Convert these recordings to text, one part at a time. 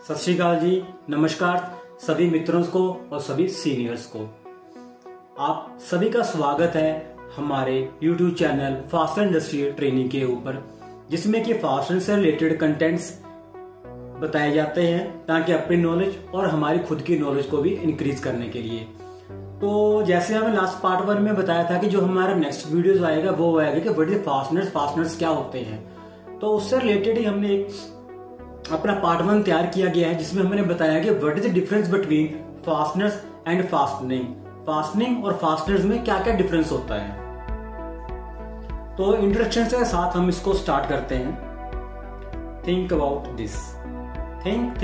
सत श्री अकाल जी, नमस्कार सभी मित्रों को और सभी सीनियर्स को। आप सभी का स्वागत है हमारे YouTube channel fastener industrial training के ऊपर, जिसमें कि फास्टनर से रिलेटेड कंटेंट्स बताए जाते हैं ताकि अपनी नॉलेज और हमारी खुद की नॉलेज को भी इंक्रीज करने के लिए। तो जैसे हमें लास्ट पार्ट 1 में बताया था कि जो हमारा नेक्स्ट वीडियोस आएगा वो आएगा कि व्हाट इज फास्टनर्स क्या होते हैं। तो उससे रिलेटेड ही हमने एक अपना पार्ट 1 तैयार किया गया है, जिसमें हमने बताया कि what is the difference between fasteners and fastening. Fastening और फास्टनर्स में क्या क्या irgendwie होता है। तो इंट्रोडक्शन के साथ हम इसको स्टार्ट करते हैं। Think about this, think.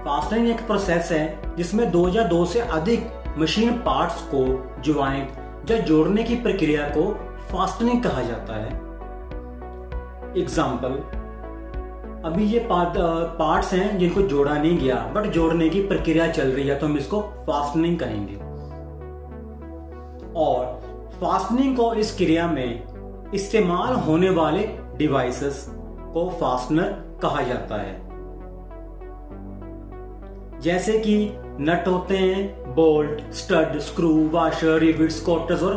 Fastening एक प्रोसेस है जिसमें दो या दो से अधिक मशीन पार्ट्स को ज्वाइंट या जोड़ने की प्रक्रिया को फास्टनिंग कहा जाता है। एग्जाम्पल, अभी ये पार्ट्स हैं जिनको जोड़ा नहीं गया बट जोड़ने की प्रक्रिया चल रही है, तो हम इसको फास्टनिंग कहेंगे। और फास्टनिंग को इस क्रिया में इस्तेमाल होने वाले डिवाइसेस को फास्टनर कहा जाता है, जैसे कि नट होते हैं, bolt, stud, screw, washer, rivets, quarters और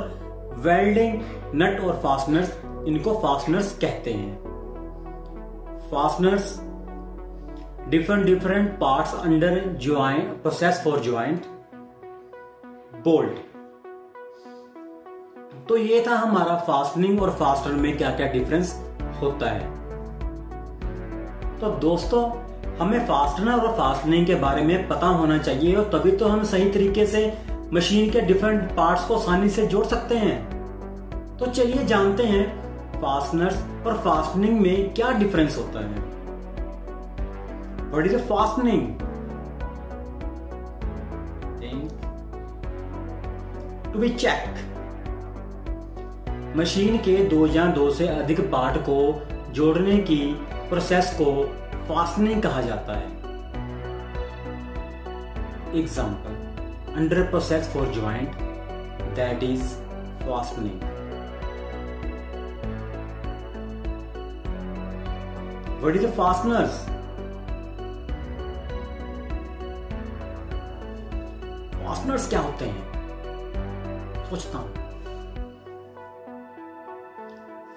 वेल्डिंग नट और फास्टनर्स, इनको फास्टनर्स कहते हैं। Fasteners different parts under joint process for joint bolt. तो ये था हमारा फास्टनिंग और फास्टनर में क्या क्या डिफरेंस होता है। तो दोस्तों, हमें फास्टनर और फास्टनिंग के बारे में पता होना चाहिए, और तभी तो हम सही तरीके से मशीन के डिफरेंट पार्ट्स को आसानी से जोड़ सकते हैं। तो चलिए जानते हैं फास्टनर्स और फास्टनिंग में क्या डिफरेंस होता है। What is fastening? To be check, machine के दो या दो से अधिक पार्ट को जोड़ने की प्रोसेस को फास्टनिंग कहा जाता है। Example, under process for joint, that is fastening. What is the fasteners? Fasteners क्या होते हैं? सोचता हूं।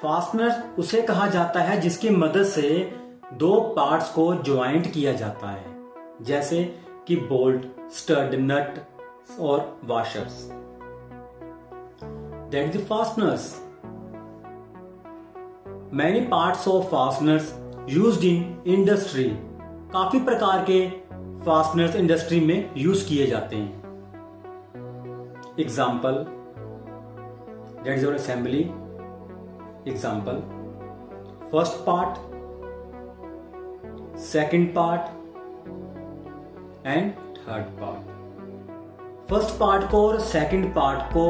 फास्टनर उसे कहा जाता है जिसकी मदद से दो पार्ट्स को ज्वाइंट किया जाता है, जैसे कि बोल्ट, स्टड, नट और washers. That is the fasteners. Many parts of fasteners used in industry, काफी प्रकार के फास्टनर्स इंडस्ट्री में यूज किए जाते हैं। Example, that is your assembly. Example, first part, second part and third part. First part को और सेकंड पार्ट को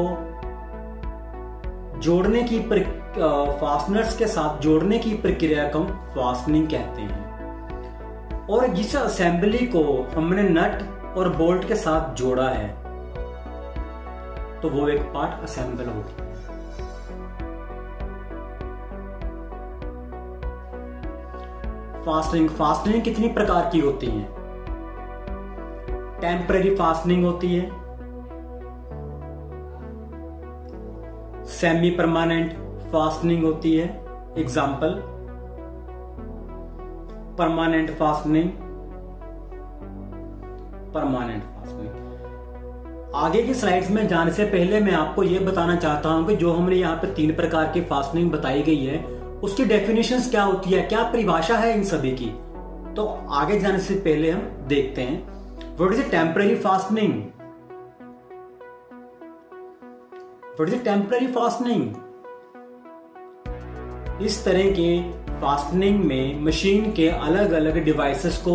जोड़ने की फास्टनर्स के साथ जोड़ने की प्रक्रिया को फास्टनिंग कहते हैं। और जिस असेंबली को हमने नट और बोल्ट के साथ जोड़ा है, तो वो एक पार्ट असेंबल होगी। फास्टनिंग कितनी प्रकार की होती है? टेम्पररी फास्टनिंग होती है, सेमी परमानेंट फास्टनिंग होती है। Example, permanent fastening. आगे की स्लाइड्स में जाने से पहले मैं आपको यह बताना चाहता हूं कि जो हमने यहाँ पे 3 प्रकार की फास्टनिंग बताई गई है, उसकी डेफिनेशंस क्या होती है, क्या परिभाषा है इन सभी की। तो आगे जाने से पहले हम देखते हैं what is temporary fastening. What is temporary fastening? इस तरह के फास्टनिंग में मशीन के अलग अलग डिवाइसेस को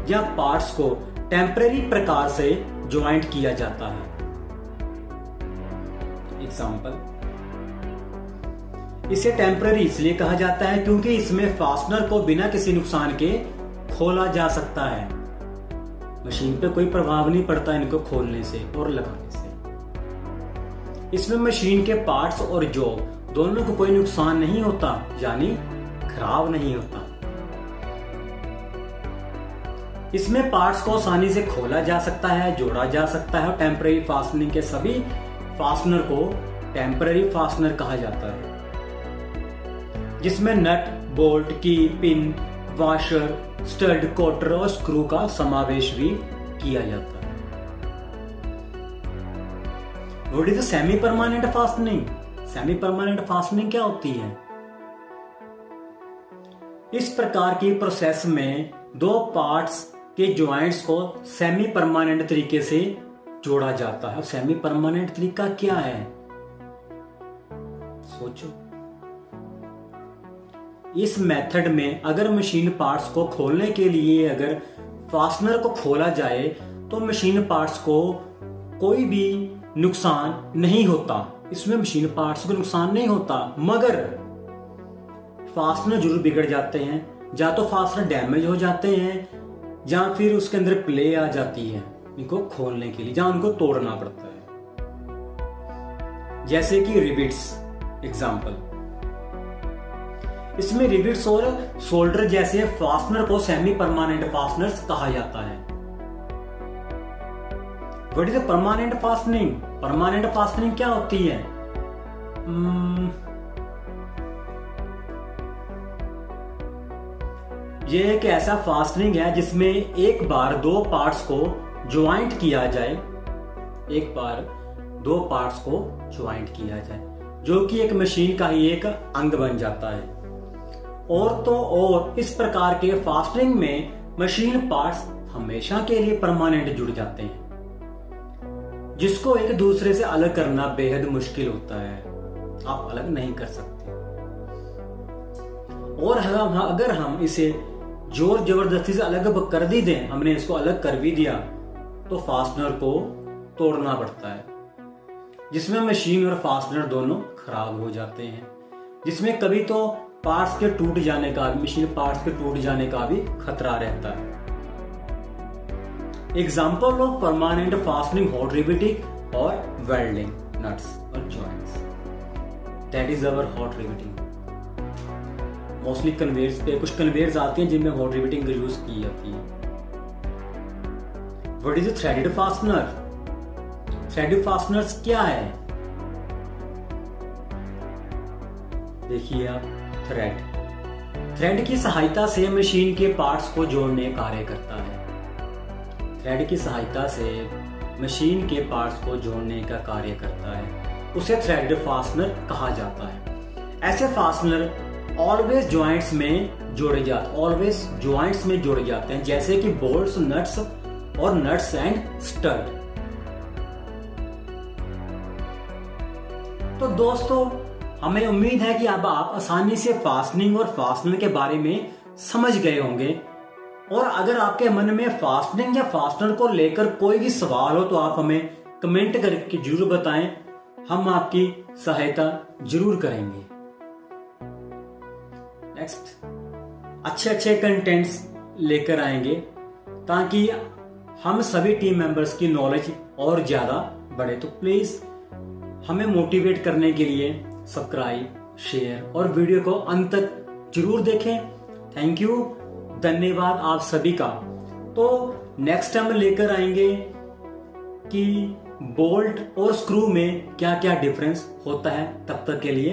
या पार्ट्स को टेम्पररी प्रकार से ज्वाइंट किया जाता है। एग्जाम्पल, इसे टेम्पररी इसलिए कहा जाता है क्योंकि इसमें फास्टनर को बिना किसी नुकसान के खोला जा सकता है। मशीन पे कोई प्रभाव नहीं पड़ता इनको खोलने से और लगाने से। इसमें मशीन के पार्ट्स और जॉब दोनों को कोई नुकसान नहीं होता, यानी खराब नहीं होता। इसमें पार्ट्स को आसानी से खोला जा सकता है, जोड़ा जा सकता है। टेम्पररी फास्टनिंग के सभी फास्टनर को टेम्पररी फास्टनर कहा जाता है, जिसमें नट, बोल्ट, की, पिन, वॉशर, स्टड, कोटर और स्क्रू का समावेश भी किया जाता है। What is semi permanent fastening? Semi permanent fastening क्या होती है? इस प्रकार की प्रोसेस में दो पार्ट्स के जॉइंट्स को सेमी परमानेंट तरीके से जोड़ा जाता है। सेमी परमानेंट तरीका क्या है? सोचो। इस मेथड में अगर मशीन पार्ट्स को खोलने के लिए अगर फास्टनर को खोला जाए तो मशीन पार्ट्स को कोई भी नुकसान नहीं होता। इसमें मशीन पार्ट्स को नुकसान नहीं होता, मगर फास्टनर जरूर बिगड़ जाते हैं। या तो फास्टनर डैमेज हो जाते हैं या फिर उसके अंदर प्ले आ जाती है इनको खोलने के लिए, या उनको तोड़ना पड़ता है। जैसे कि रिविट्स एग्जांपल। इसमें रिविट्स और सोल्डर जैसे फास्टनर को सेमी परमानेंट फास्टनर्स कहा जाता है। What is a permanent fastening? Permanent fastening क्या होती है? ये एक ऐसा फास्टनिंग है जिसमें एक बार दो पार्ट्स को ज्वाइंट किया जाए, एक बार दो पार्ट्स को ज्वाइंट किया जाए, जो कि एक मशीन का ही एक अंग बन जाता है। और तो और इस प्रकार के फास्टनिंग में मशीन पार्ट्स हमेशा के लिए परमानेंट जुड़ जाते हैं, जिसको एक दूसरे से अलग करना बेहद मुश्किल होता है। आप अलग नहीं कर सकते। और अगर हम इसे जोर जबरदस्ती से अलग कर दी दें, हमने इसको अलग कर भी दिया, तो फास्टनर को तोड़ना पड़ता है, जिसमें मशीन और फास्टनर दोनों खराब हो जाते हैं, जिसमें कभी तो पार्ट्स के टूट जाने का, मशीन पार्ट्स के टूट जाने का भी खतरा रहता है। Example of permanent fastening, hot riveting और वेल्डिंग नट्स और joints. That is our hot riveting. Mostly conveyors पे कुछ कन्वेयर्स आते हैं जिनमें हॉट रिवेटिंग यूज की जाती है। What is a threaded fastener? Threaded fasteners क्या है? देखिए आप, थ्रेड की सहायता से मशीन के पार्ट्स को जोड़ने कार्य करता है। थ्रेड की सहायता से मशीन के पार्ट्स को जोड़ने का कार्य करता है, उसे थ्रेडेड फास्टनर कहा जाता है। ऐसे फास्टनर ऑलवेज जॉइंट्स में जोड़े जाते हैं, जैसे कि बोल्ट्स, नट्स और नट्स एंड स्टड। तो दोस्तों, हमें उम्मीद है कि अब आप आसानी से फास्टनिंग और फास्टनर के बारे में समझ गए होंगे। और अगर आपके मन में फास्टनिंग या फास्टनर को लेकर कोई भी सवाल हो तो आप हमें कमेंट करके जरूर बताएं, हम आपकी सहायता जरूर करेंगे। नेक्स्ट अच्छे कंटेंट्स लेकर आएंगे ताकि हम सभी टीम मेंबर्स की नॉलेज और ज्यादा बढ़े। तो प्लीज हमें मोटिवेट करने के लिए सब्सक्राइब, शेयर और वीडियो को अंत तक जरूर देखें। थैंक यू, धन्यवाद आप सभी का। तो नेक्स्ट टाइम लेकर आएंगे कि बोल्ट और स्क्रू में क्या क्या डिफरेंस होता है। तब तक के लिए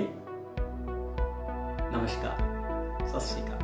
नमस्कार, सत श्री अकाल।